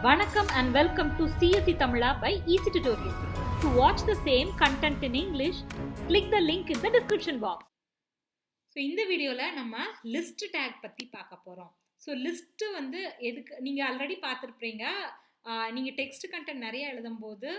Vanakkam and welcome to csetamila by Eezytutorials. To watch the same content in English, click the link in the description box. So இந்த வீடியோவில் நம்ம list take பற்றி பார்க்க போகிறோம். So list வந்து எதுக்கு நீங்கள் ஆல்ரெடி பார்த்துருப்பீங்க. நீங்கள் டெக்ஸ்ட் கண்டென்ட் நிறைய எழுதும்போது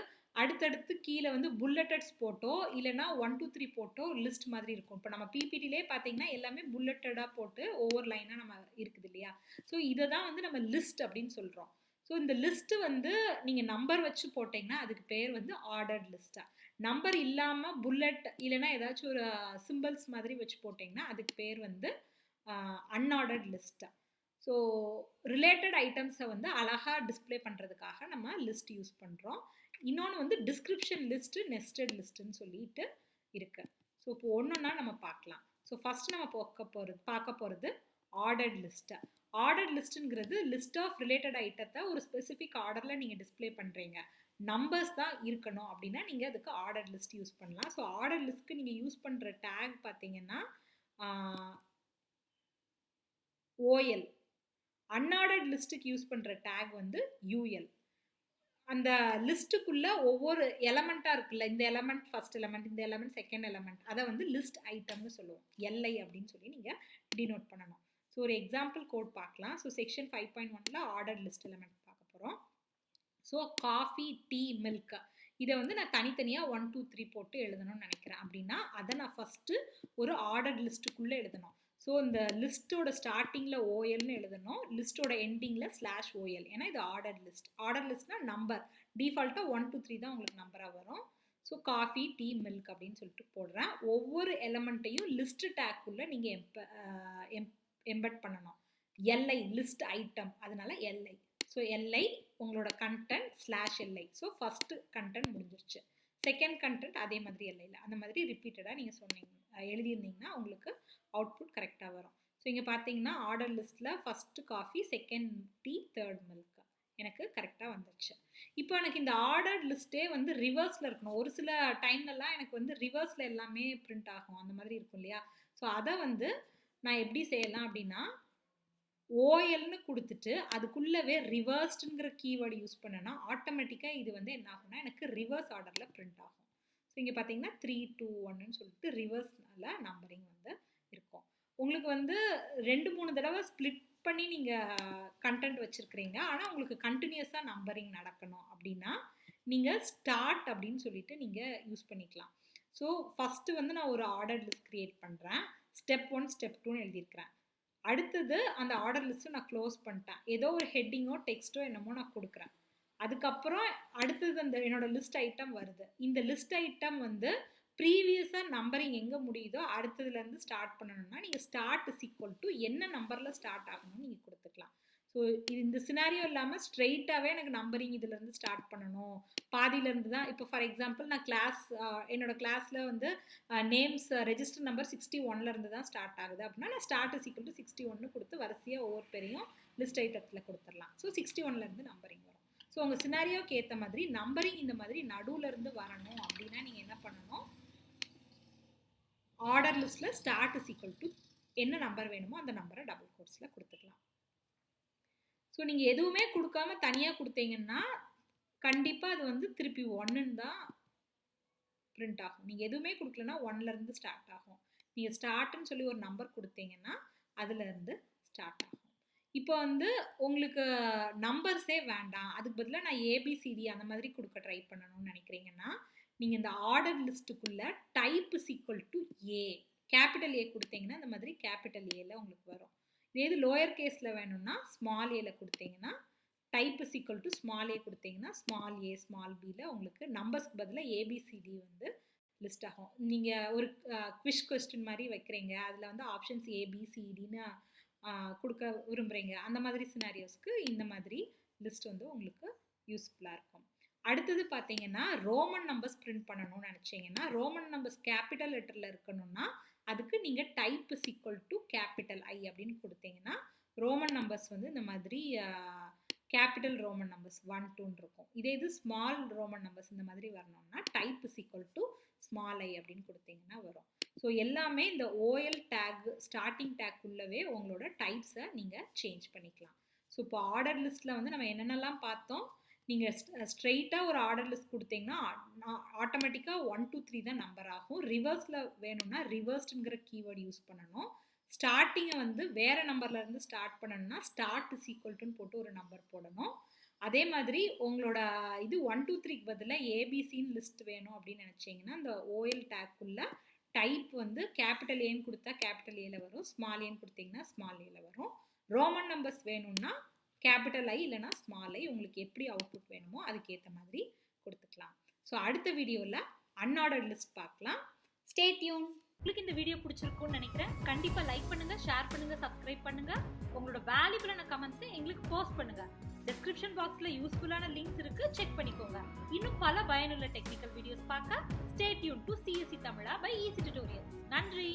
அடுத்தடுத்து கீழே வந்து புல்லட்டட்ஸ் போட்டோ இல்லைனா 1 2 3 போட்டோ லிஸ்ட் மாதிரி இருக்கும். இப்போ நம்ம பிபிடிலே பார்த்தீங்கன்னா எல்லாமே புல்லட்டடாக போட்டு ஒவ்வொரு லைனாக நம்ம இருக்குது இல்லையா. ஸோ இதை தான் வந்து நம்ம லிஸ்ட் அப்படின்னு சொல்கிறோம். ஸோ இந்த லிஸ்ட்டு வந்து நீங்கள் நம்பர் வச்சு போட்டிங்கன்னா அதுக்கு பேர் வந்து ஆர்டர்ட் லிஸ்ட்டாக. நம்பர் இல்லாமல் புல்லட் இல்லைனா ஏதாச்சும் ஒரு சிம்பிள்ஸ் மாதிரி வச்சு போட்டிங்கன்னா அதுக்கு பேர் வந்து அன்ஆர்டர்ட் லிஸ்ட்டாக. ஸோ ரிலேட்டட் ஐட்டம்ஸை வந்து அழகாக டிஸ்பிளே பண்ணுறதுக்காக நம்ம லிஸ்ட் யூஸ் பண்ணுறோம். இன்னொன்று வந்து டிஸ்கிரிப்ஷன் லிஸ்ட்டு, நெஸ்டட் லிஸ்ட்டுன்னு சொல்லிட்டு இருக்கு. ஸோ இப்போ ஒன்றுன்னா நம்ம பார்க்கலாம். ஸோ ஃபஸ்ட் நம்ம பார்க்க போகிறது ஆர்டர்ட் லிஸ்ட்டை. ஆர்டர்ட் லிஸ்ட்டுங்கிறது லிஸ்ட் ஆஃப் ரிலேட்டட் ஐட்டத்தை ஒரு ஸ்பெசிஃபிக் ஆர்டரில் நீங்கள் டிஸ்பிளே பண்ணுறீங்க. நம்பர்ஸ் தான் இருக்கணும் அப்படின்னா நீங்கள் அதுக்கு ஆர்டர் லிஸ்ட் யூஸ் பண்ணலாம். ஸோ ஆர்டர் லிஸ்ட்க்கு நீங்கள் யூஸ் பண்ணுற டேக் பார்த்தீங்கன்னா ஓஎல். அன்ஆர்டர்ட் லிஸ்ட்டுக்கு யூஸ் பண்ணுற டேக் வந்து யூஎல். அந்த லிஸ்ட்டுக்குள்ளே ஒவ்வொரு எலமெண்ட்டாக இருக்குல்ல, இந்த எலமெண்ட் ஃபர்ஸ்ட் எலமெண்ட், இந்த எலமெண்ட் செகண்ட் எலமெண்ட், அதை வந்து லிஸ்ட் ஐட்டம்னு சொல்லுவோம். எல்ஐ அப்படின்னு சொல்லி நீங்கள் டினோட் பண்ணணும். ஸோ ஒரு எக்ஸாம்பிள் கோட் பார்க்கலாம். ஸோ செக்ஷன் 5.1ல் ஆர்டர் லிஸ்ட் எலமெண்ட் பார்க்க போகிறோம். ஸோ காஃபி, டீ, மில்க் இதை வந்து நான் தனித்தனியாக 1 2 3 போட்டு எழுதணும்னு நினைக்கிறேன் அப்படின்னா அதை நான் ஃபஸ்ட்டு ஒரு ஆர்டர் லிஸ்ட்டுக்குள்ளே எழுதணும். ஸோ இந்த லிஸ்ட்டோட ஸ்டார்டிங்கில் ஓஎல்னு எழுதணும், லிஸ்ட்டோட எண்டிங்கில் /ஓஎல். ஏன்னா இது ஆர்டர் லிஸ்ட். ஆர்டர் லிஸ்ட்னால் நம்பர் டிஃபால்ட்டாக 1 2 3 தான் உங்களுக்கு நம்பராக வரும். ஸோ காஃபி, டீ, மில்க் அப்படின்னு சொல்லிட்டு போடுறேன். ஒவ்வொரு எலமெண்ட்டையும் லிஸ்ட் டேக்குள்ளே நீங்கள் எம்பெட் பண்ணணும். எல்ஐ லிஸ்ட் ஐட்டம், அதனால எல்ஐ. ஸோ எல்ஐ உங்களோட content /LI. So first content முடிஞ்சிருச்சு. செகண்ட் கண்டென்ட் அதே மாதிரி எல்ஐயில். அந்த மாதிரி ரிப்பீட்டடாக நீங்கள் எழுதியிருந்தீங்கன்னா உங்களுக்கு அவுட்புட் கரெக்டாக வரும். ஸோ இங்கே பார்த்தீங்கன்னா ஆர்டர் லிஸ்ட்டில் first coffee, second tea, third milk எனக்கு கரெக்டாக வந்துருச்சு. இப்போ எனக்கு இந்த ஆர்டர் லிஸ்ட்டே வந்து ரிவர்ஸில் இருக்கணும். ஒரு சில டைம்லலாம் எனக்கு வந்து ரிவர்ஸில் எல்லாமே பிரிண்ட் ஆகும், அந்த மாதிரி இருக்கும் இல்லையா. ஸோ அதை வந்து நான் எப்படி செய்யலாம் அப்படின்னா ஓஎல்னு கொடுத்துட்டு அதுக்குள்ளவே ரிவர்ஸ்டுங்கிற கீவேர்டு யூஸ் பண்ணேன்னா ஆட்டோமேட்டிக்காக இது வந்து என்ன ஆகும்னா எனக்கு ரிவர்ஸ் ஆர்டரில் பிரிண்ட் ஆகும். ஸோ இங்கே பார்த்தீங்கன்னா 3 2 1ன்னு சொல்லிட்டு ரிவர்ஸ்னால நம்பரிங் வந்து இருக்கும். உங்களுக்கு வந்து 2-3 தடவை ஸ்ப்ளிட் பண்ணி நீங்கள் கண்டென்ட் வச்சுருக்கிறீங்க, ஆனால் உங்களுக்கு கண்டினியூஸாக நம்பரிங் நடக்கணும் அப்படின்னா நீங்கள் ஸ்டார்ட் அப்படின்னு சொல்லிட்டு நீங்கள் யூஸ் பண்ணிக்கலாம். ஸோ ஃபஸ்ட்டு வந்து நான் ஒரு ஆர்டர் லிஸ்ட் க்ரியேட் பண்ணுறேன். ஸ்டெப் 1 ஸ்டெப் 2ன்னு எழுதியிருக்கிறேன். அடுத்தது அந்த ஆர்டர் லிஸ்ட்டு நான் க்ளோஸ் பண்ணிட்டேன். ஏதோ ஒரு ஹெட்டிங்கோ டெக்ஸ்ட்டோ என்னமோ நான் கொடுக்குறேன். அதுக்கப்புறம் அடுத்தது அந்த என்னோட லிஸ்ட் ஐட்டம் வருது. இந்த லிஸ்ட் ஐட்டம் வந்து ப்ரீவியஸாக நம்பரிங் எங்கே முடியுதோ அடுத்ததுலேருந்து ஸ்டார்ட் பண்ணணும்னா நீங்கள் ஸ்டார்ட் = என்ன நம்பரில் ஸ்டார்ட் ஆகணும்னு நீங்கள் கொடுத்துக்கலாம். ஸோ இந்த சினாரியோ இல்லாமல் ஸ்ட்ரெயிட்டாகவே எனக்கு நம்பரிங் இதிலேருந்து ஸ்டார்ட் பண்ணணும், பாதியிலேருந்து தான். இப்போ ஃபார் எக்ஸாம்பிள் நான் என்னோட கிளாஸில் வந்து நேம்ஸ் ரெஜிஸ்டர் நம்பர் 61லேருந்து தான் ஸ்டார்ட் ஆகுது அப்படின்னா நான் ஸ்டார்ட் = 61 கொடுத்து வரிசையாக ஒவ்வொரு பேரையும் லிஸ்ட் ஐட்டத்தில் கொடுத்துடலாம். ஸோ 61லேருந்து நம்பரிங் வரும். ஸோ உங்கள் சினாரியோக்கு ஏற்ற மாதிரி நம்பரிங் இந்த மாதிரி நடுவுலேருந்து வரணும் அப்படின்னா நீங்கள் என்ன பண்ணணும், ஆர்டர் லிஸ்ட்டில் ஸ்டார்ட் = என்ன நம்பர் வேணுமோ அந்த நம்பரை டபுள் கோட்ஸில் கொடுத்துக்கலாம். ஸோ நீங்கள் எதுவுமே கொடுக்காம தனியாக கொடுத்தீங்கன்னா கண்டிப்பாக அது வந்து திருப்பி 1ன்னு தான் பிரிண்ட் ஆகும். நீங்கள் எதுவுமே கொடுக்கலன்னா 1லேருந்து ஸ்டார்ட் ஆகும். நீங்கள் ஸ்டார்ட்னு சொல்லி ஒரு நம்பர் கொடுத்தீங்கன்னா அதுலேருந்து ஸ்டார்ட் ஆகும். இப்போ வந்து உங்களுக்கு நம்பர்ஸே வேண்டாம், அதுக்கு பதிலாக நான் ஏபிசிடி அந்த மாதிரி கொடுக்க ட்ரை பண்ணணும்னு நினைக்கிறீங்கன்னா நீங்கள் இந்த ஆர்டர் லிஸ்ட்டுக்குள்ளே டைப் = ஏ, கேபிட்டல் ஏ கொடுத்தீங்கன்னா இந்த மாதிரி கேபிட்டல் ஏல உங்களுக்கு வரும். இதே லோயர் கேஸில் வேணும்னா ஸ்மால் ஏல கொடுத்தீங்கன்னா டைப் = ஸ்மால் ஏ கொடுத்தீங்கன்னா ஸ்மால் ஏ ஸ்மால் பியில் உங்களுக்கு நம்பர்ஸ்க்கு பதிலாக ஏபிசிடி வந்து லிஸ்ட் ஆகும். நீங்கள் ஒரு குவிஸ் கொஸ்டின் மாதிரி வைக்கிறீங்க, அதில் வந்து ஆப்ஷன்ஸ் ஏபிசிடின்னு கொடுக்க விரும்புகிறீங்க, அந்த மாதிரி சினாரியோஸ்க்கு இந்த மாதிரி லிஸ்ட் வந்து உங்களுக்கு யூஸ்ஃபுல்லாக இருக்கும். அடுத்தது பார்த்தீங்கன்னா ரோமன் நம்பர்ஸ் பிரிண்ட் பண்ணணும்னு நினச்சிங்கன்னா, ரோமன் நம்பர்ஸ் கேபிட்டல் லெட்டரில் இருக்கணும்னா அதுக்கு நீங்கள் டைப் = I அப்படின்னு கொடுத்தீங்கன்னா ரோமன் நம்பர்ஸ் வந்து இந்த மாதிரி கேபிட்டல் ரோமன் நம்பர்ஸ் 1 2ன்னு இருக்கும். இதே இது ஸ்மால் ரோமன் நம்பர்ஸ் இந்த மாதிரி வரணும்னா டைப் = I அப்படின்னு கொடுத்தீங்கன்னா வரும். ஸோ எல்லாமே இந்த ஓஎல் டேக் ஸ்டார்டிங் டேக் உள்ளவே உங்களோட டைப்ஸை நீங்கள் சேஞ்ச் பண்ணிக்கலாம். ஸோ இப்போ ஆர்டர் லிஸ்ட்டில் வந்து நம்ம என்னென்னலாம் பார்த்தோம், நீங்கள் ஸ்ட்ரெயிட்டாக ஒரு ஆர்டர் லிஸ்ட் கொடுத்தீங்கன்னா ஆட்டோமேட்டிக்காக 1 2 3 தான் நம்பர் ஆகும். ரிவர்ஸில் வேணும்னா ரிவர்ஸ்டுங்கிற கீவேர்டு யூஸ் பண்ணணும். ஸ்டார்டிங்கை வந்து வேறு நம்பர்லேருந்து ஸ்டார்ட் பண்ணணும்னா ஸ்டார்ட் இஸ் ஈக்குவல்ட்டுன்னு போட்டு ஒரு நம்பர் போடணும். அதே மாதிரி உங்களோட இது 1 2 3க்கு பதிலாக ஏபிசின்னு லிஸ்ட் வேணும் அப்படின்னு நினச்சிங்கன்னா இந்த ஓஎல் டேக்குள்ளே டைப் வந்து கேபிட்டல் ஏன்னு கொடுத்தா கேபிட்டல் ஏல வரும், ஸ்மால் ஏன்னு கொடுத்தீங்கன்னா ஸ்மால் ஏல வரும். ரோமன் நம்பர்ஸ் வேணும்னா கேபிட்டல் ஐ இல்லைனா ஸ்மால் ஐ, உங்களுக்கு எப்படி அவுட்புட் வேணுமோ அதுக்கேற்ற மாதிரி கொடுத்துக்கலாம். ஸோ அடுத்த வீடியோவில் அன்ஆர்டர்ட் லிஸ்ட் பார்க்கலாம். Stay tune. உங்களுக்கு இந்த வீடியோ பிடிச்சிருக்கும்னு நினைக்கிறேன். கண்டிப்பாக லைக் பண்ணுங்க, ஷேர் பண்ணுங்க, சப்ஸ்கிரைப் பண்ணுங்க. உங்களோட வேல்யூபிளான கமெண்ட்ஸை எங்களுக்கு போஸ்ட் பண்ணுங்க. டிஸ்கிரிப்ஷன் பாக்ஸில் யூஸ்ஃபுல்லான லிங்க்ஸ் இருக்கு, செக் பண்ணிக்கோங்க. இன்னும் பல பயனுள்ள டெக்னிக்கல் வீடியோஸ் பார்க்க stay tune to CSE Tamila by Eezytutorials. நன்றி.